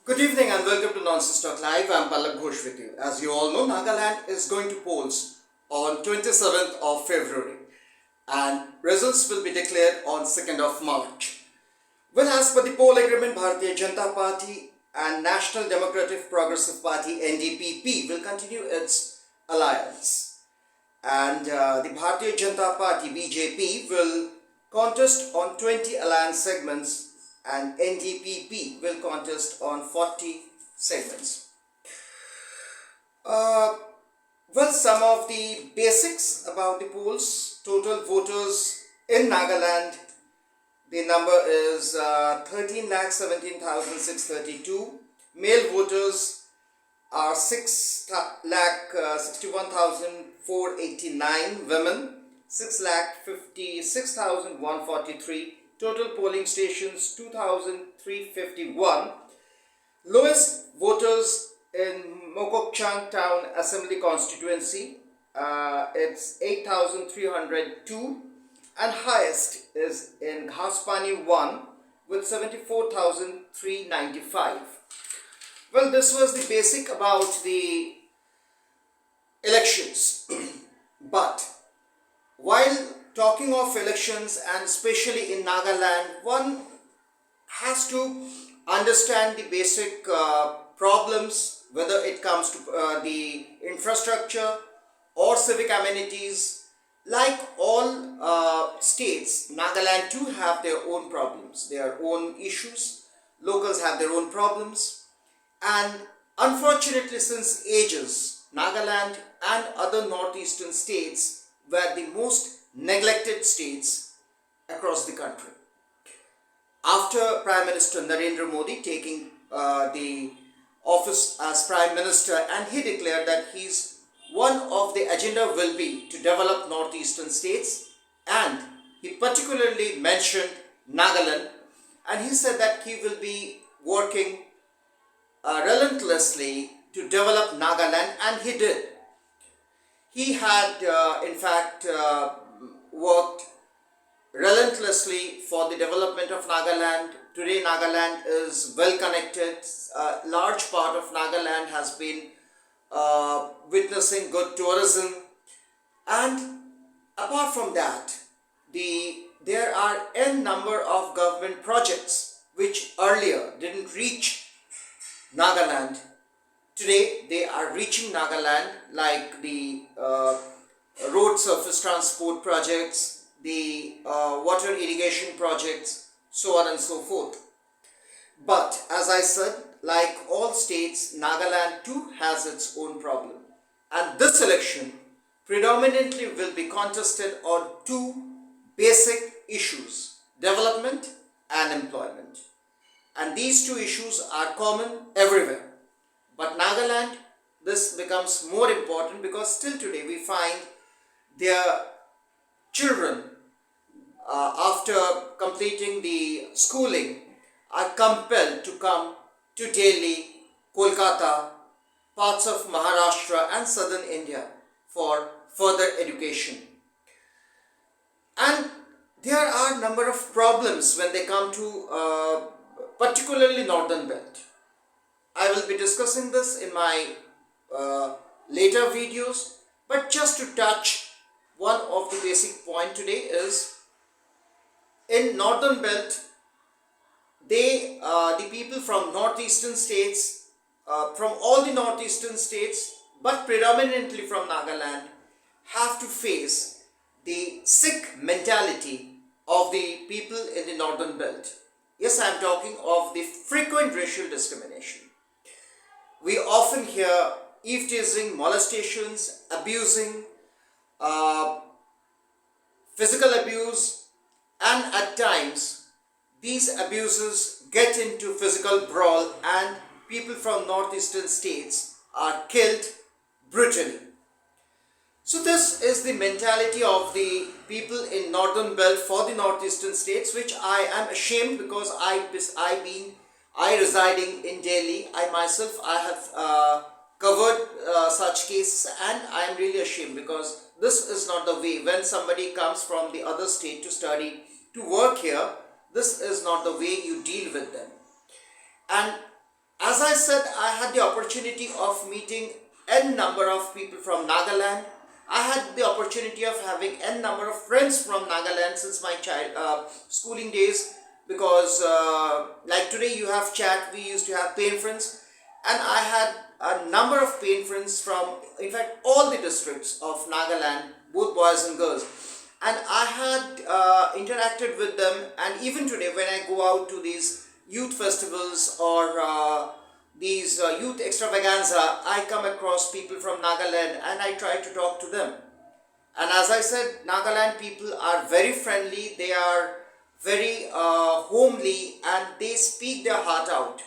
Good evening and welcome to Nonsense Talk Live. I'm Pallab Ghosh with you. As you all know, Nagaland is going to polls on 27th of February and results will be declared on 2nd of March. Well, as per the poll agreement, Bharatiya Janata Party and National Democratic Progressive Party NDPP will continue its alliance. And the Bharatiya Janata Party BJP will contest on 20 alliance segments and NDPP will contest on 40 segments. Well, some of the basics about the polls. Total voters in Nagaland, the number is 13,17,632. Male voters are 6,61,489. Women 6,56,143. Total polling stations 2,351. Lowest voters in Mokokchung Town Assembly Constituency, it's 8,302, and highest is in Ghaspani 1 with 74,395. Well, this was the basic about the elections. But while talking of elections, and especially in Nagaland, one has to understand the basic problems, whether it comes to the infrastructure or civic amenities. Like all states, Nagaland too have their own problems, their own issues. Locals have their own problems. And unfortunately, since ages, Nagaland and other northeastern states were the most neglected states across the country. After Prime Minister Narendra Modi taking the office as Prime Minister, and he declared that one of the agenda will be to develop northeastern states, and he particularly mentioned Nagaland, and he said that he will be working relentlessly to develop Nagaland, and he did. He had in fact worked relentlessly for the development of Nagaland. Today Nagaland is well connected. A large part of Nagaland has been witnessing good tourism, and apart from that, there are n number of government projects which earlier didn't reach Nagaland. Today they are reaching Nagaland, like the road surface transport projects, the water irrigation projects, so on and so forth. But as I said, like all states, Nagaland too has its own problem. And this election predominantly will be contested on two basic issues: development and employment. And these two issues are common everywhere. But Nagaland, this becomes more important because still today we find their children, after completing the schooling, are compelled to come to Delhi, Kolkata, parts of Maharashtra and southern India for further education. And there are a number of problems when they come to particularly northern belt. I will be discussing this in my later videos, but just to touch one of the basic point today is, in northern belt, the people from northeastern states, from all the northeastern states, but predominantly from Nagaland, have to face the Sikh mentality of the people in the northern belt. Yes, I am talking of the frequent racial discrimination. We often hear eve-teasing, molestations, abusing, physical abuse, and at times these abuses get into physical brawl and people from northeastern states are killed brutally. So this is the mentality of the people in northern belt for the northeastern states, which I am ashamed because I residing in Delhi, I have covered such cases, and I am really ashamed because this is not the way. When somebody comes from the other state to study, to work here, this is not the way you deal with them. And As I said, I had the opportunity of meeting n number of people from Nagaland. I had the opportunity of having n number of friends from Nagaland since my schooling days, because like today you have chat, we used to have pain friends, and I had a number of pain friends from, in fact, all the districts of Nagaland, both boys and girls. And I had interacted with them, and even today when I go out to these youth festivals or these youth extravaganza, I come across people from Nagaland and I try to talk to them. And as I said, Nagaland people are very friendly, they are very homely, and they speak their heart out.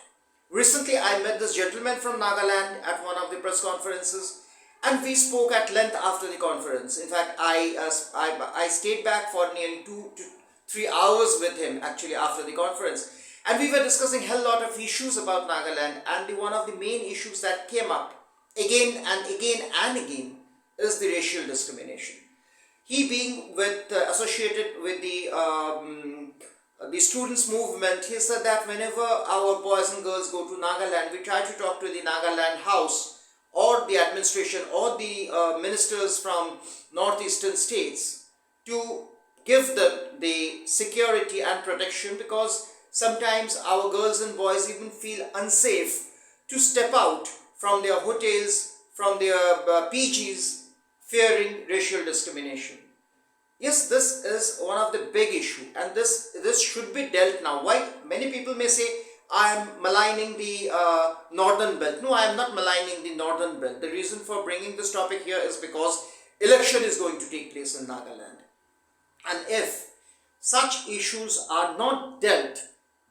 Recently I met this gentleman from Nagaland at one of the press conferences, and we spoke at length after the conference. In fact, I stayed back for nearly 2 to 3 hours with him actually after the conference. And we were discussing a hell lot of issues about Nagaland, and one of the main issues that came up again and again and again is the racial discrimination. He being associated with the students movement, he said that whenever our boys and girls go to Nagaland, we try to talk to the Nagaland House or the administration or the ministers from northeastern states to give them the security and protection, because sometimes our girls and boys even feel unsafe to step out from their hotels, from their PGs, fearing racial discrimination. Yes, this is one of the big issue, and this should be dealt now. Why? Many people may say, I am maligning the northern belt. No, I am not maligning the northern belt. The reason for bringing this topic here is because election is going to take place in Nagaland. And if such issues are not dealt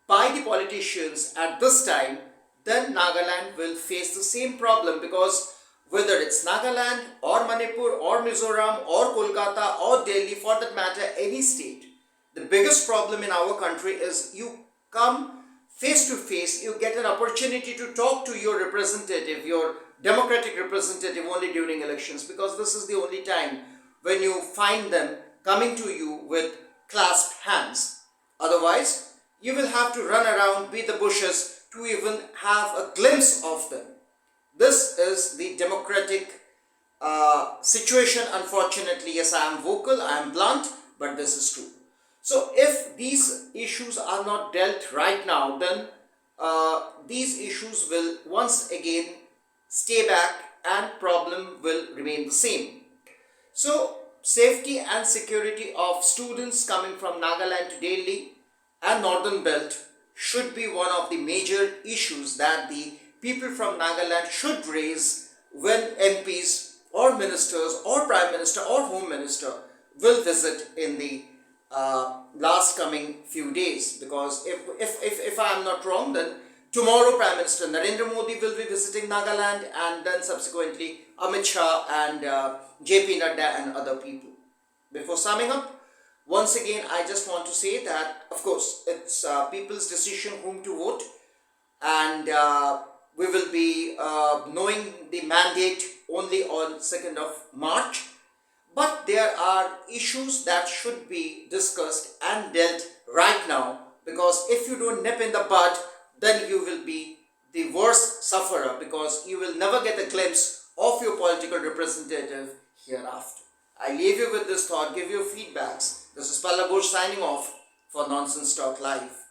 by the politicians at this time, then Nagaland will face the same problem, because whether it's Nagaland or Manipur or Mizoram or Kolkata or Delhi, for that matter any state, the biggest problem in our country is you come face to face, you get an opportunity to talk to your representative, your democratic representative, only during elections, because this is the only time when you find them coming to you with clasped hands. Otherwise, you will have to run around, beat the bushes to even have a glimpse of them. This is the democratic situation, unfortunately. Yes, I am vocal, I am blunt, but this is true. So if these issues are not dealt right now, then these issues will once again stay back and problem will remain the same. So safety and security of students coming from Nagaland to Delhi and Northern Belt should be one of the major issues that the people from Nagaland should raise when MPs or ministers or Prime Minister or Home Minister will visit in the last coming few days. Because if I am not wrong, then tomorrow Prime Minister Narendra Modi will be visiting Nagaland, and then subsequently Amit Shah and JP Nadda and other people. Before summing up, once again I just want to say that of course it's people's decision whom to vote, and we will be knowing the mandate only on 2nd of March. But there are issues that should be discussed and dealt right now, because if you don't nip in the bud, then you will be the worst sufferer, because you will never get a glimpse of your political representative hereafter. I leave you with this thought, give you feedbacks. This is Pallabur signing off for Nonsense Talk Live.